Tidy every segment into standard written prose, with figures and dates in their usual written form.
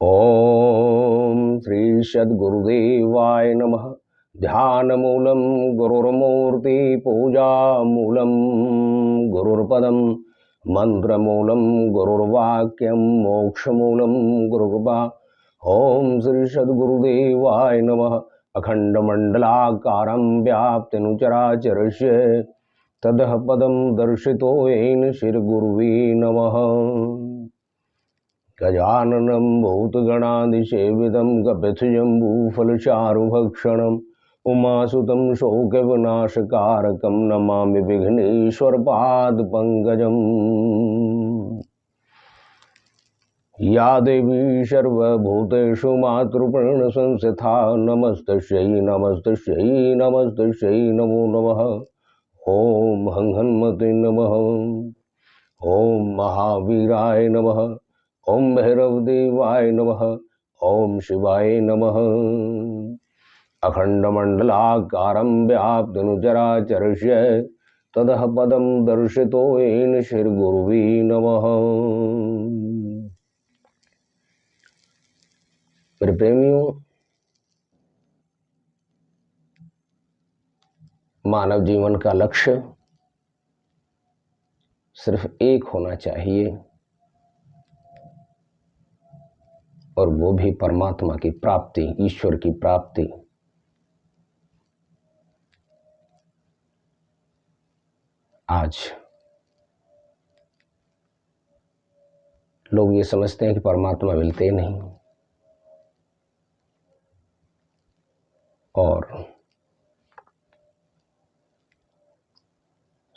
ओम श्री सद्गुरुदेवाय नमः। ध्यानमूलं गुरुर्मूर्ति पूजामूलं गुरुर्पदं मंत्रमूलं गुरुर्वाक्यं मोक्षमूलं गुरुर्कृपा। ओम श्री सद्गुरुदेवाय नमः। अखंडमंडलाकारं व्याप्तनुचराचरस्य ततः पदं दर्शितो येन श्रीगुरुवे नमः। गजाननं भूतगणाधिसेवितं कपितजम्बूफलचारुभक्षणम् उमासुतं शोकविनाशकारकं नमामि विघ्नेश्वरपादपङ्कजम्। या देवी सर्वभूतेषु मातृप्रणसंस्था नमस्तस्यै नमस्तस्यै नमस्तस्यै नमो नमः। ॐ हं हनुमते नमः। ॐ महावीराय नमः। ओम भैरवदेवाय नमः। ओम शिवाय नमः। अखंडमंडलाकारं व्याप्तनुचराचरस्य ततः पदं दर्शितो येन श्रीगुरुवे नमः। मेरे प्रेमियों, मानव जीवन का लक्ष्य सिर्फ एक होना चाहिए, और वो भी परमात्मा की प्राप्ति, ईश्वर की प्राप्ति। आज लोग ये समझते हैं कि परमात्मा मिलते नहीं, और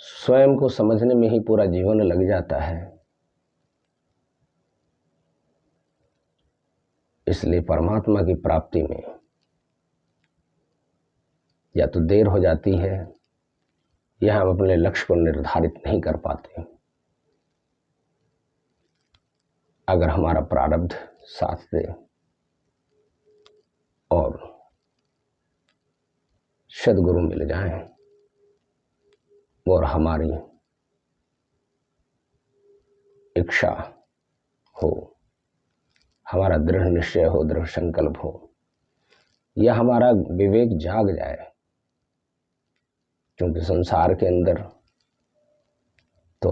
स्वयं को समझने में ही पूरा जीवन लग जाता है। इसलिए परमात्मा की प्राप्ति में या तो देर हो जाती है, या हम अपने लक्ष्य को निर्धारित नहीं कर पाते। अगर हमारा प्रारब्ध साथ दे और सद्गुरु मिल जाएं और हमारी इच्छा हो, हमारा दृढ़ निश्चय हो, दृढ़ संकल्प हो, या हमारा विवेक जाग जाए, क्योंकि संसार के अंदर तो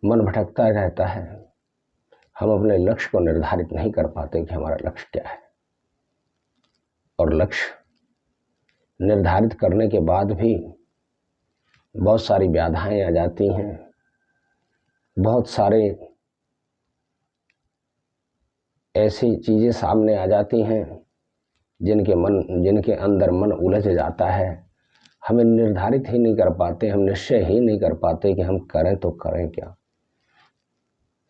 मन भटकता रहता है। हम अपने लक्ष्य को निर्धारित नहीं कर पाते कि हमारा लक्ष्य क्या है, और लक्ष्य निर्धारित करने के बाद भी बहुत सारी बाधाएं आ जाती हैं, बहुत सारे ऐसी चीजें सामने आ जाती हैं जिनके अंदर मन उलझ जाता है। हमें निर्धारित ही नहीं कर पाते, हम निश्चय ही नहीं कर पाते कि हम करें तो करें क्या।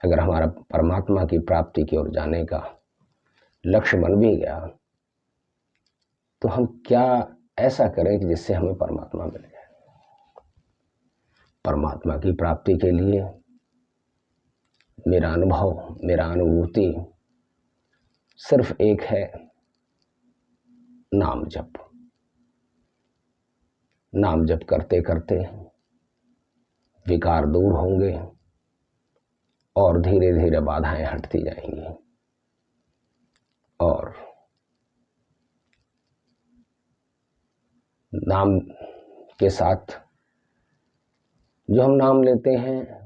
अगर हमारा परमात्मा की प्राप्ति की ओर जाने का लक्ष्य बन भी गया, तो हम क्या ऐसा करें कि जिससे हमें परमात्मा मिल जाए। परमात्मा की प्राप्ति के लिए मेरा अनुभव, मेरा अनुभूति सिर्फ एक है, नाम जप। नाम जप करते करते विकार दूर होंगे और धीरे धीरे बाधाएं हटती जाएंगी, और नाम के साथ जो हम नाम लेते हैं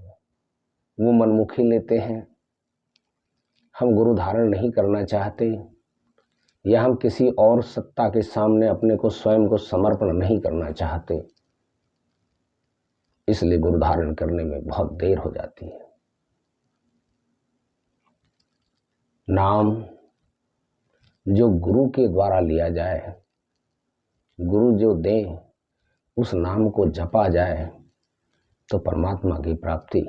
वो मनमुखी लेते हैं। हम गुरु धारण नहीं करना चाहते, या हम किसी और सत्ता के सामने अपने को, स्वयं को समर्पण नहीं करना चाहते, इसलिए गुरु धारण करने में बहुत देर हो जाती है। नाम जो गुरु के द्वारा लिया जाए, गुरु जो दे, उस नाम को जपा जाए, तो परमात्मा की प्राप्ति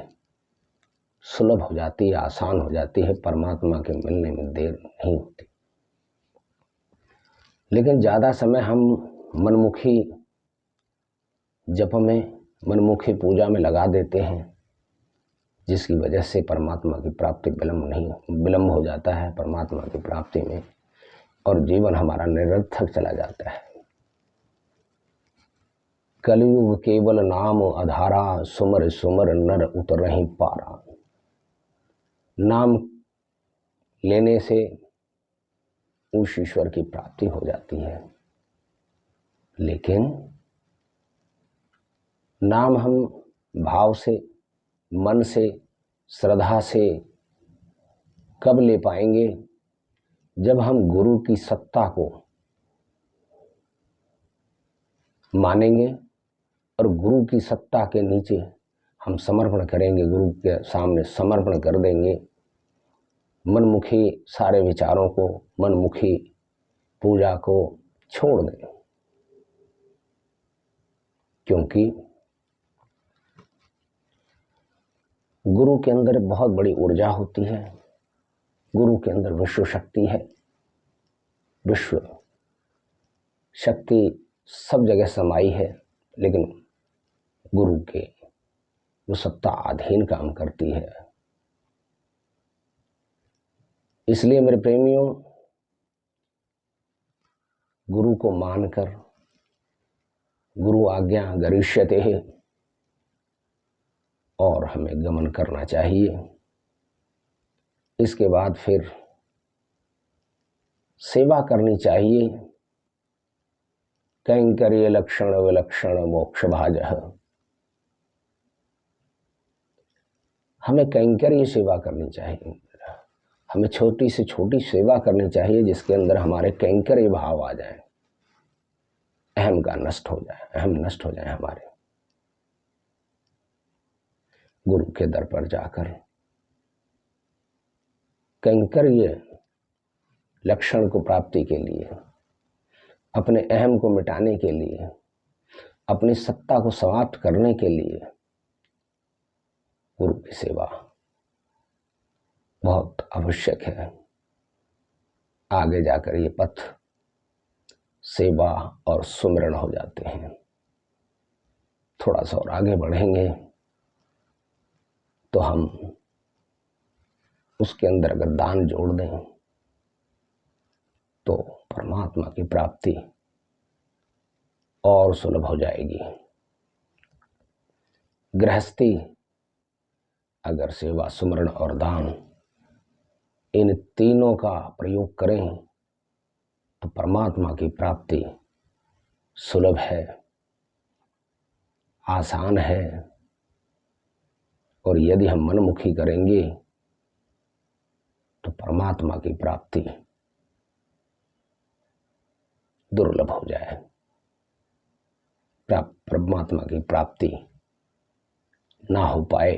सुलभ हो जाती है, आसान हो जाती है। परमात्मा के मिलने में देर नहीं होती। लेकिन ज़्यादा समय हम मनमुखी जप में, मनमुखी पूजा में लगा देते हैं, जिसकी वजह से परमात्मा की प्राप्ति विलम्ब हो जाता है परमात्मा की प्राप्ति में, और जीवन हमारा निरर्थक चला जाता है। कलयुग केवल नाम आधारा, सुमर सुमर नर उतरहि पारा। नाम लेने से उस ईश्वर की प्राप्ति हो जाती है। लेकिन नाम हम भाव से, मन से, श्रद्धा से कब ले पाएंगे? जब हम गुरु की सत्ता को मानेंगे और गुरु की सत्ता के नीचे हम समर्पण करेंगे, गुरु के सामने समर्पण कर देंगे, मनमुखी सारे विचारों को, मनमुखी पूजा को छोड़ दें। क्योंकि गुरु के अंदर बहुत बड़ी ऊर्जा होती है, गुरु के अंदर विश्व शक्ति है। विश्व शक्ति सब जगह समाई है, लेकिन गुरु के वो सत्ता अधीन काम करती है। इसलिए मेरे प्रेमियों, गुरु को मानकर, गुरु आज्ञा गरिष्यते है, और हमें गमन करना चाहिए। इसके बाद फिर सेवा करनी चाहिए। कैंकर्य लक्षण विलक्षण मोक्ष भाजः। हमें कैंकर्य सेवा करनी चाहिए, हमें छोटी से छोटी सेवा करनी चाहिए जिसके अंदर हमारे कैंकर्य भाव आ जाए, अहम का नष्ट हो जाए, अहम नष्ट हो जाए हमारे। गुरु के दर पर जाकर कैंकर्य लक्षण को प्राप्ति के लिए, अपने अहम को मिटाने के लिए, अपनी सत्ता को समाप्त करने के लिए गुरु की सेवा बहुत आवश्यक है। आगे जाकर ये पथ सेवा और सुमिरन हो जाते हैं। थोड़ा सा और आगे बढ़ेंगे तो हम उसके अंदर अगर दान जोड़ दें तो परमात्मा की प्राप्ति और सुलभ हो जाएगी। गृहस्थी अगर सेवा, सुमरण और दान इन तीनों का प्रयोग करें तो परमात्मा की प्राप्ति सुलभ है, आसान है। और यदि हम मनमुखी करेंगे तो परमात्मा की प्राप्ति दुर्लभ हो जाए। परमात्मा की प्राप्ति ना हो पाए।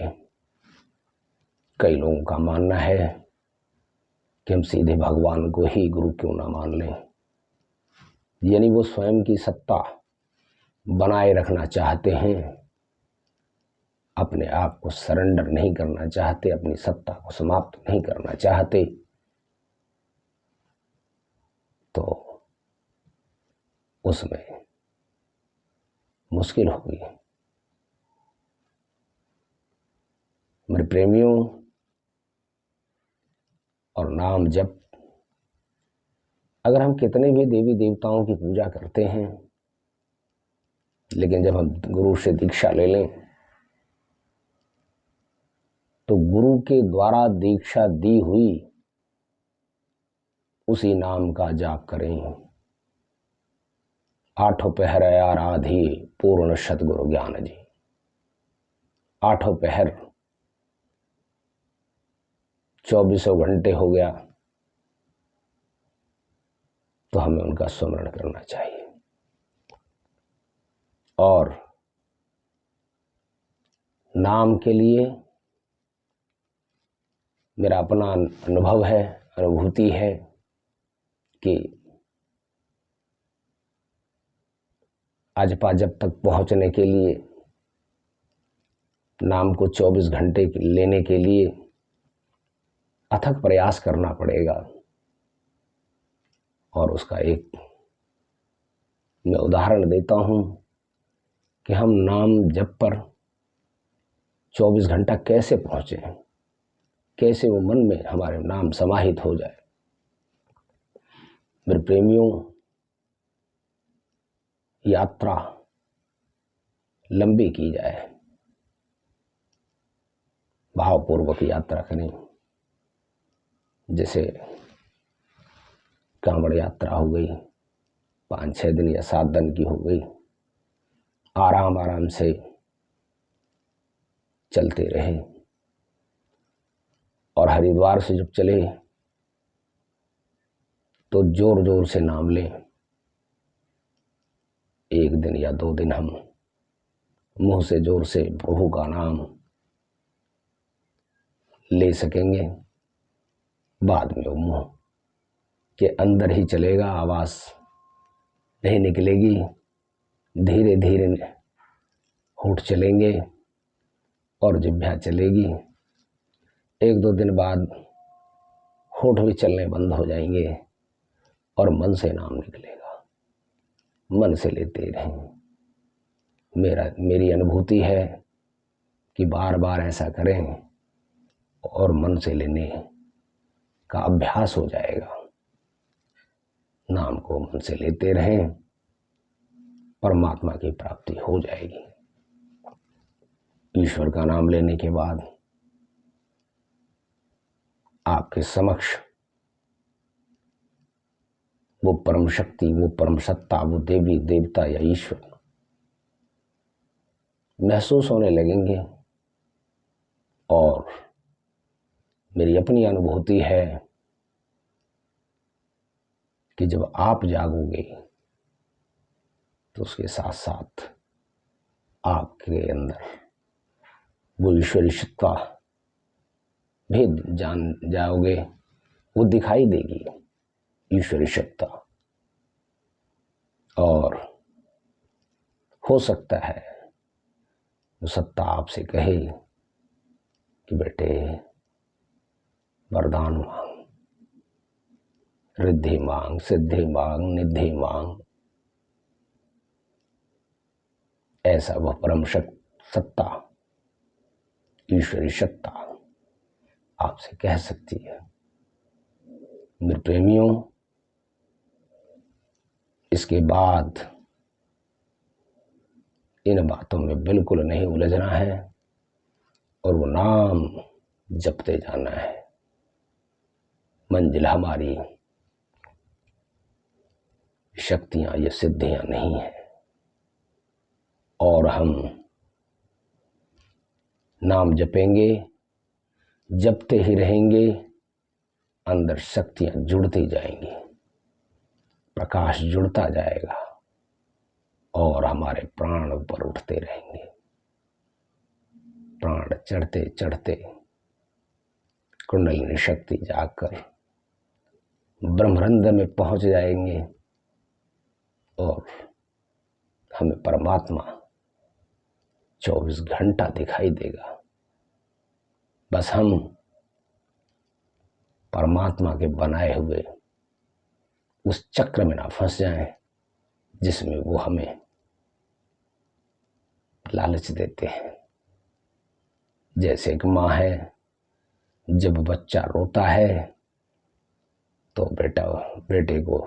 कई लोगों का मानना है कि हम सीधे भगवान को ही गुरु क्यों ना मान लें, यानी वो स्वयं की सत्ता बनाए रखना चाहते हैं, अपने आप को सरेंडर नहीं करना चाहते, अपनी सत्ता को समाप्त नहीं करना चाहते। तो उसमें मुश्किल होगी। मेरे प्रेमियों, और नाम जप, अगर हम कितने भी देवी देवताओं की पूजा करते हैं, लेकिन जब हम गुरु से दीक्षा ले लें तो गुरु के द्वारा दीक्षा दी हुई उसी नाम का जाप करें। आठों पहर आराधी पूर्ण सतगुरु ज्ञान जी। आठों पहर 24 घंटे हो गया तो हमें उनका स्मरण करना चाहिए। और नाम के लिए मेरा अपना अनुभव है, अनुभूति है कि आजपा जब तक पहुंचने के लिए, नाम को 24 घंटे लेने के लिए अथक प्रयास करना पड़ेगा। और उसका एक मैं उदाहरण देता हूं कि हम नाम जप पर 24 घंटा कैसे पहुंचे, कैसे वो मन में हमारे नाम समाहित हो जाए। मेरे प्रेमियों, यात्रा लंबी की जाए, भावपूर्वक यात्रा करें। जैसे कांवड़ यात्रा हो गई, 5-6 दिन या 7 दिन की हो गई, आराम आराम से चलते रहे। और हरिद्वार से जब चले तो जोर जोर से नाम लें। 1 दिन या 2 दिन हम मुंह से जोर से प्रभु का नाम ले सकेंगे, बाद में वो मुंह के अंदर ही चलेगा, आवाज नहीं निकलेगी। धीरे धीरे होंठ चलेंगे और जिह्वा चलेगी। 1-2 दिन बाद होंठ भी चलने बंद हो जाएंगे और मन से नाम निकलेगा। मन से लेते रहें। मेरी अनुभूति है कि बार बार ऐसा करें और मन से लेने का अभ्यास हो जाएगा। नाम को मन से लेते रहें, परमात्मा की प्राप्ति हो जाएगी। ईश्वर का नाम लेने के बाद आपके समक्ष वो परम शक्ति, वो परम सत्ता, वो देवी देवता या ईश्वर महसूस होने लगेंगे। और मेरी अपनी अनुभूति है कि जब आप जागोगे तो उसके साथ साथ आपके अंदर वो ईश्वरी सत्ता भी जान जाओगे, वो दिखाई देगी ईश्वरी सत्ता। और हो सकता है वो सत्ता आपसे कहे कि बेटे वरदान मांग, रिद्धि मांग, सिद्धि मांग, निधि मांग। ऐसा वह परम सत्ता, ईश्वरी सत्ता आपसे कह सकती है। मेरे प्रेमियों, इसके बाद इन बातों में बिल्कुल नहीं उलझना है और वो नाम जपते जाना है। मंजिल हमारी शक्तियां या सिद्धियां नहीं है, और हम नाम जपेंगे, जपते ही रहेंगे, अंदर शक्तियां जुड़ती जाएंगी, प्रकाश जुड़ता जाएगा और हमारे प्राण ऊपर उठते रहेंगे। प्राण चढ़ते चढ़ते कुंडलिनी शक्ति जाकर ब्रह्मरंध्र में पहुंच जाएंगे और हमें परमात्मा 24 घंटा दिखाई देगा। बस हम परमात्मा के बनाए हुए उस चक्र में ना फंस जाएं जिसमें वो हमें लालच देते हैं। जैसे एक माँ है, जब बच्चा रोता है तो बेटे को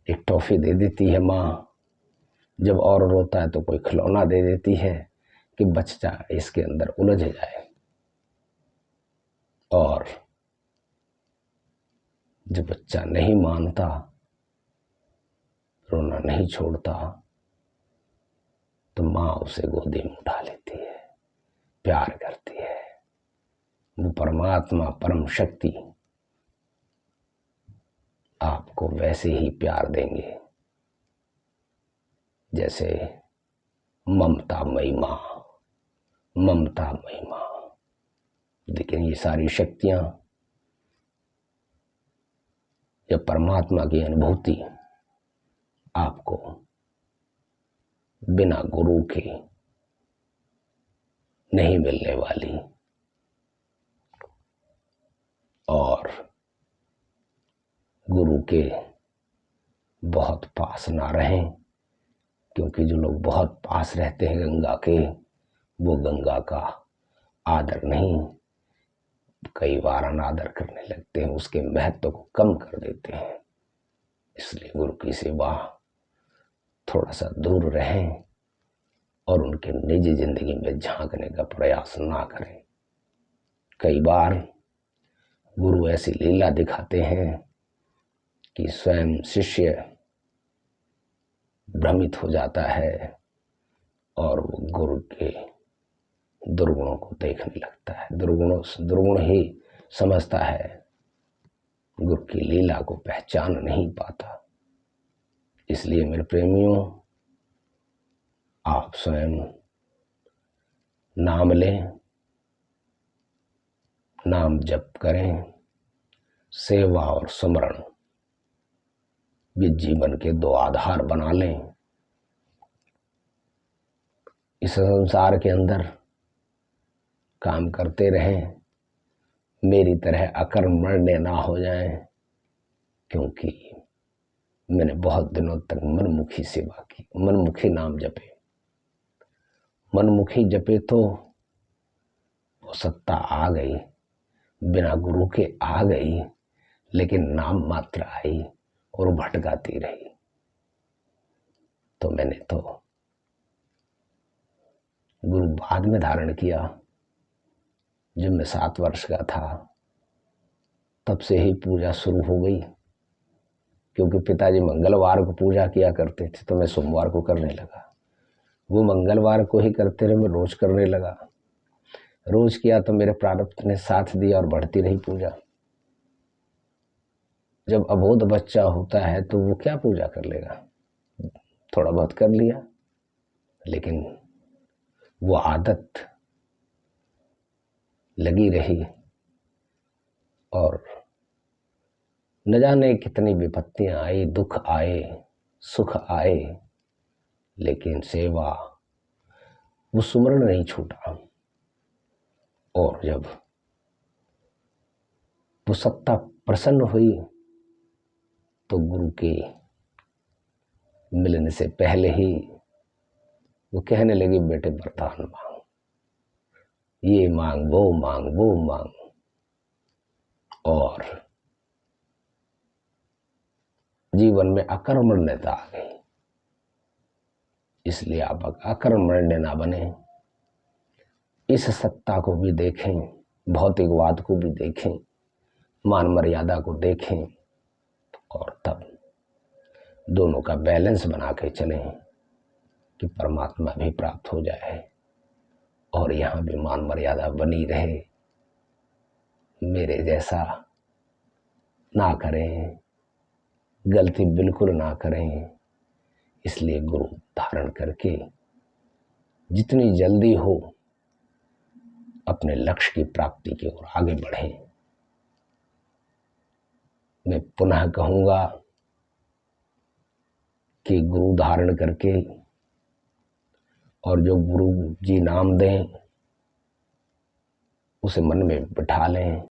एक टॉफी दे देती है माँ। जब और रोता है तो कोई खिलौना दे देती है कि बच्चा इसके अंदर उलझ जाए। और जब बच्चा नहीं मानता, रोना नहीं छोड़ता, तो माँ उसे गोदी में उठा लेती है, प्यार करती है। वो परमात्मा, परम शक्ति आपको वैसे ही प्यार देंगे जैसे ममता मई माँ, ममता मई माँ। लेकिन ये सारी शक्तियां या परमात्मा की अनुभूति आपको बिना गुरु के नहीं मिलने वाली। और गुरु के बहुत पास ना रहें, क्योंकि जो लोग बहुत पास रहते हैं गंगा के, वो गंगा का आदर नहीं, कई बार अनादर करने लगते हैं, उसके महत्व को कम कर देते हैं। इसलिए गुरु की सेवा थोड़ा सा दूर रहें और उनके निजी जिंदगी में झांकने का प्रयास ना करें। कई बार गुरु ऐसी लीला दिखाते हैं कि स्वयं शिष्य भ्रमित हो जाता है और वो गुरु के दुर्गुणों को देखने लगता है, दुर्गुण ही समझता है, गुरु की लीला को पहचान नहीं पाता। इसलिए मेरे प्रेमियों, आप स्वयं नाम लें, नाम जप करें, सेवा और सुमरण भी जीवन के दो आधार बना लें। इस संसार के अंदर काम करते रहें, मेरी तरह अकर्मण्य ना हो जाएं, क्योंकि मैंने बहुत दिनों तक मनमुखी सेवा की, मनमुखी नाम जपे। मनमुखी जपे तो वो सत्ता आ गई, बिना गुरु के आ गई, लेकिन नाम मात्र आई और भटकाती रही। तो मैंने तो गुरु बाद में धारण किया, जब मैं 7 वर्ष का था, तब से ही पूजा शुरू हो गई। क्योंकि पिताजी मंगलवार को पूजा किया करते थे, तो मैं सोमवार को करने लगा। वो मंगलवार को ही करते रहे, मैं रोज करने लगा। रोज किया तो मेरे प्रारब्ध ने साथ दिया और बढ़ती रही पूजा। जब अबोध बच्चा होता है तो वो क्या पूजा कर लेगा, थोड़ा बहुत कर लिया, लेकिन वो आदत लगी रही और न जाने कितनी विपत्तियां आई, दुख आए, सुख आए, लेकिन सेवा, वो सुमरण नहीं छूटा। और जब वो सत्ता प्रसन्न हुई तो गुरु के मिलने से पहले ही वो कहने लगे, बेटे वरदान मांग, ये मांग, वो मांग, वो मांग। और जीवन में अकर्मण्यता आ गई। इसलिए आप अकर्मण्य ना बने, इस सत्ता को भी देखें, भौतिकवाद को भी देखें, मान मर्यादा को देखें, और तब दोनों का बैलेंस बना के चलें कि परमात्मा भी प्राप्त हो जाए और यहाँ भी मान मर्यादा बनी रहे। मेरे जैसा ना करें, गलती बिल्कुल ना करें। इसलिए गुरु धारण करके जितनी जल्दी हो अपने लक्ष्य की प्राप्ति की ओर आगे बढ़ें। मैं पुनः कहूँगा कि गुरु धारण करके और जो गुरु जी नाम दें उसे मन में बिठा लें।